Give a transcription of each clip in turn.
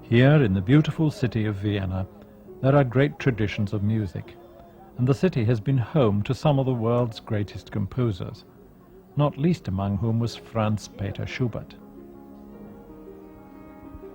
Here in the beautiful city of Vienna, there are great traditions of music, and the city has been home to some of the world's greatest composers, not least among whom was Franz Peter Schubert.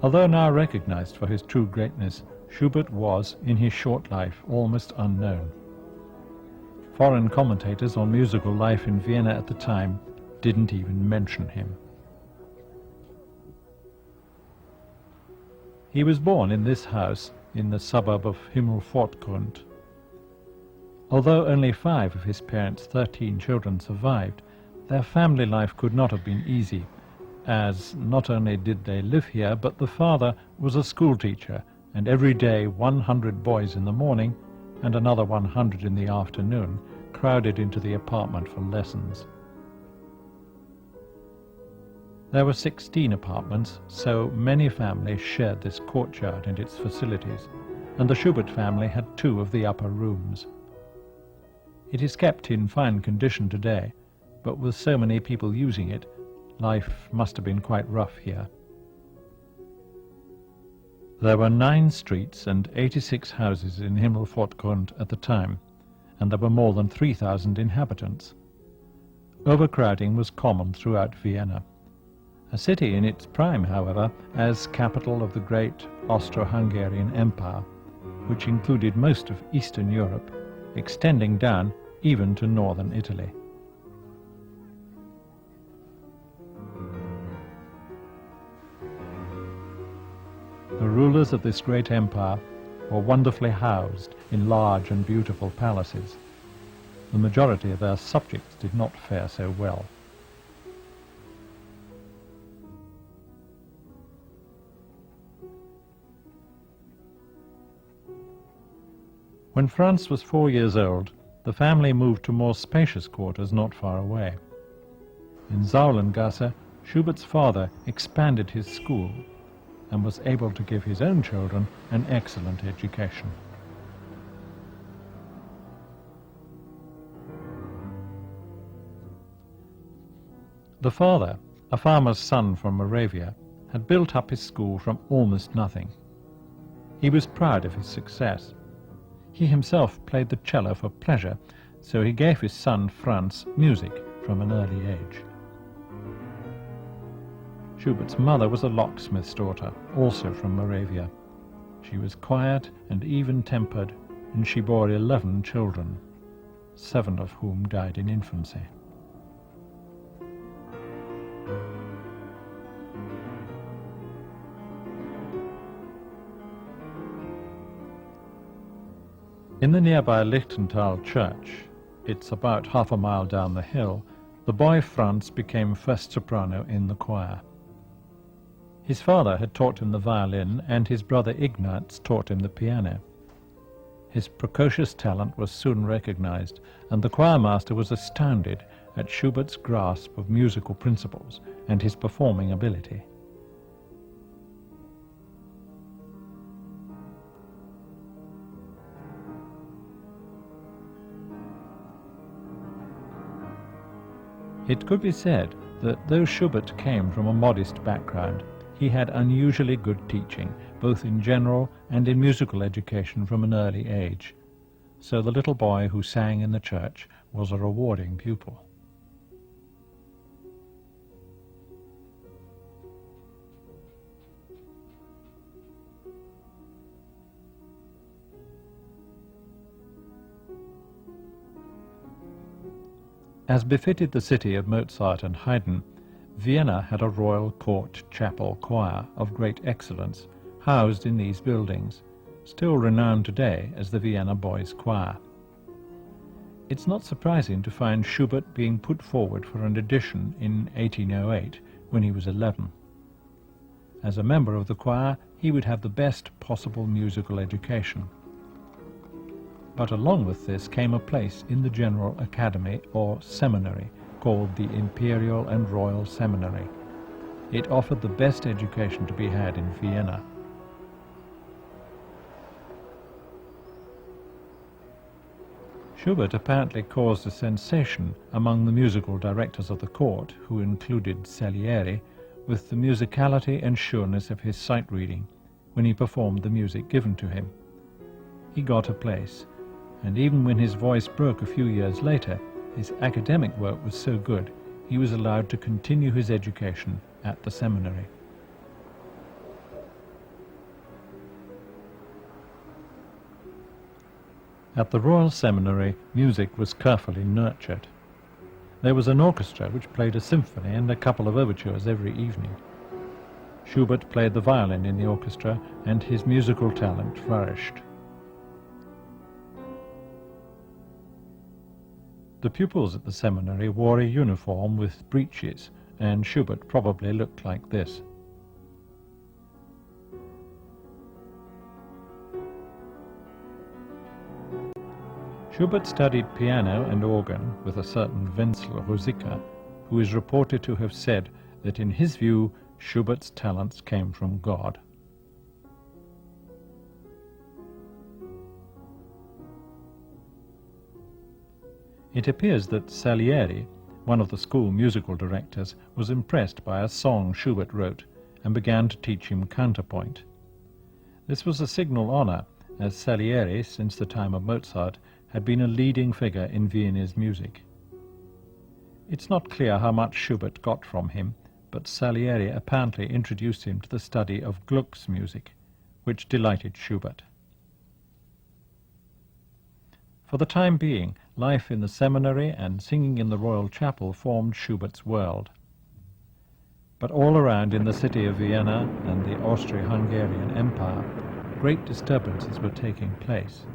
Although now recognized for his true greatness, Schubert was, in his short life, almost unknown. Foreign commentators on musical life in Vienna at the time didn't even mention him. He was born in this house in the suburb of ๊fʁants. Although only 5 of his parents' 13 children survived, their family life could not have been easy, as not only did they live here, but the father was a schoolteacher, and every day 100 boys in the morning and another 100 in the afternoon crowded into the apartment for lessons. There were 16 apartments, so many families shared this courtyard and its facilities, and the Schubert family had 2 of the upper rooms. It is kept in fine condition today, but with so many people using it, life must have been quite rough here. There were 9 streets and 86 houses in ๊fʁants at the time, and there were more than 3,000 inhabitants. Overcrowding was common throughout Vienna. A city in its prime, however, as capital of the great Austro-Hungarian Empire, which included most of Eastern Europe, extending down even to northern Italy. The rulers of this great empire were wonderfully housed in large and beautiful palaces. The majority of their subjects did not fare so well. When Franz was 4 years old, the family moved to more spacious quarters not far away. In Zaulengasse, Schubert's father expanded his school and was able to give his own children an excellent education. The father, a farmer's son from Moravia, had built up his school from almost nothing. He was proud of his success. He himself played the cello for pleasure, so he gave his son Franz music from an early age. Schubert's mother was a locksmith's daughter, also from Moravia. She was quiet and even-tempered, and she bore 11 children, 7 of whom died in infancy. In the nearby Lichtental church, it's about half a mile down the hill, the boy Franz became first soprano in the choir. His father had taught him the violin, and his brother Ignaz taught him the piano. His precocious talent was soon recognized, and the choirmaster was astounded at Schubert's grasp of musical principles and his performing ability. It could be said that though Schubert came from a modest background, he had unusually good teaching, both in general and in musical education from an early age. So the little boy who sang in the church was a rewarding pupil. As befitted the city of Mozart and Haydn, Vienna had a royal court chapel choir of great excellence, housed in these buildings, still renowned today as the Vienna Boys' Choir. It's not surprising to find Schubert being put forward for an audition in 1808 when he was 11. As a member of the choir, he would have the best possible musical education. But along with this came a place in the General Academy or Seminary, called the Imperial and Royal Seminary. It offered the best education to be had in Vienna. Schubert apparently caused a sensation among the musical directors of the court, who included Salieri, with the musicality and sureness of his sight reading. when he performed the music given to him. He got a place, and even when his voice broke a few years later, his academic work was so good he was allowed to continue his education at the seminary. At the Royal Seminary, music was carefully nurtured. There was an orchestra which played a symphony and a couple of overtures every evening. Schubert played the violin in the orchestra, and his musical talent flourished. The pupils at the seminary wore a uniform with breeches, and Schubert probably looked like this. Schubert studied piano and organ with a certain Wenzel Rosicker, who is reported to have said that in his view Schubert's talents came from God. It appears that Salieri, one of the school musical directors, was impressed by a song Schubert wrote and began to teach him counterpoint. This was a signal honor, as Salieri, since the time of Mozart, had been a leading figure in Viennese music. It's not clear how much Schubert got from him, but Salieri apparently introduced him to the study of Gluck's music, which delighted Schubert. For the time being, life in the seminary and singing in the royal chapel formed Schubert's world. But all around in the city of Vienna and the Austro-Hungarian Empire, great disturbances were taking place.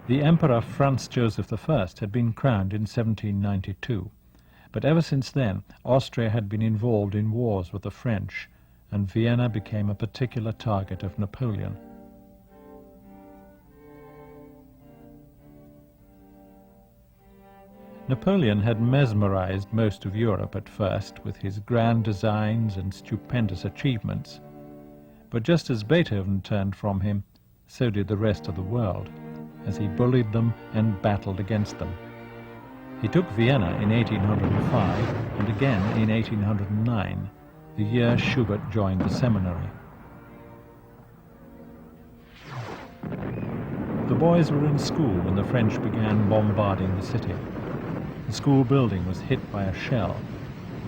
The Emperor Franz Joseph I had been crowned in 1792, but ever since then Austria had been involved in wars with the French, and Vienna became a particular target of Napoleon. Napoleon had mesmerized most of Europe at first with his grand designs and stupendous achievements, but just as Beethoven turned from him, so did the rest of the world, as he bullied them and battled against them. He took Vienna in 1805 and again in 1809, the year Schubert joined the seminary. The boys were in school when the French began bombarding the city. The school building was hit by a shell,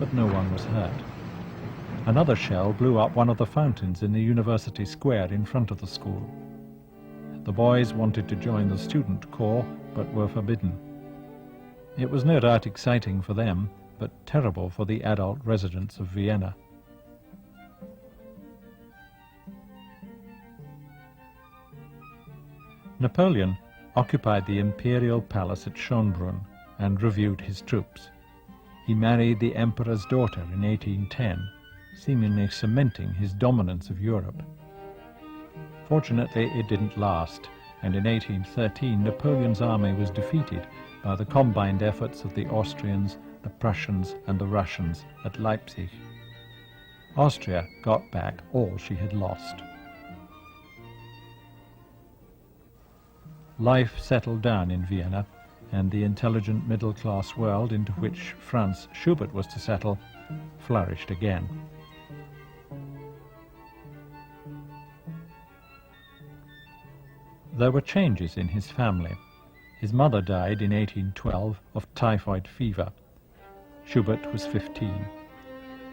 but no one was hurt. Another shell blew up one of the fountains in the university square in front of the school. The boys wanted to join the student corps, but were forbidden. It was no doubt exciting for them, but terrible for the adult residents of Vienna. Napoleon occupied the imperial palace at Schönbrunn and reviewed his troops. He married the emperor's daughter in 1810, seemingly cementing his dominance of Europe. Fortunately, it didn't last, and in 1813 Napoleon's army was defeated by the combined efforts of the Austrians, the Prussians and the Russians at Leipzig. Austria got back all she had lost. Life settled down in Vienna, and the intelligent middle-class world into which Franz Schubert was to settle flourished again. There were changes in his family. His mother died in 1812 of typhoid fever. Schubert was 15.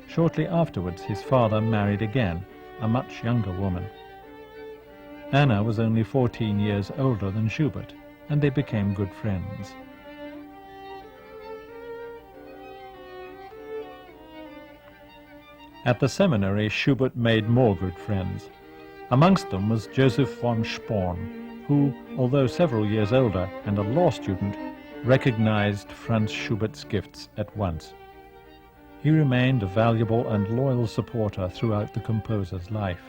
Shortly afterwards, his father married again, a much younger woman. Anna was only 14 years older than Schubert, and they became good friends. At the seminary, Schubert made more good friends. Amongst them was Joseph von Sporn, who, although several years older and a law student, recognized Franz Schubert's gifts at once. He remained a valuable and loyal supporter throughout the composer's life.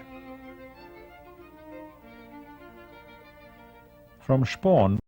From Sporn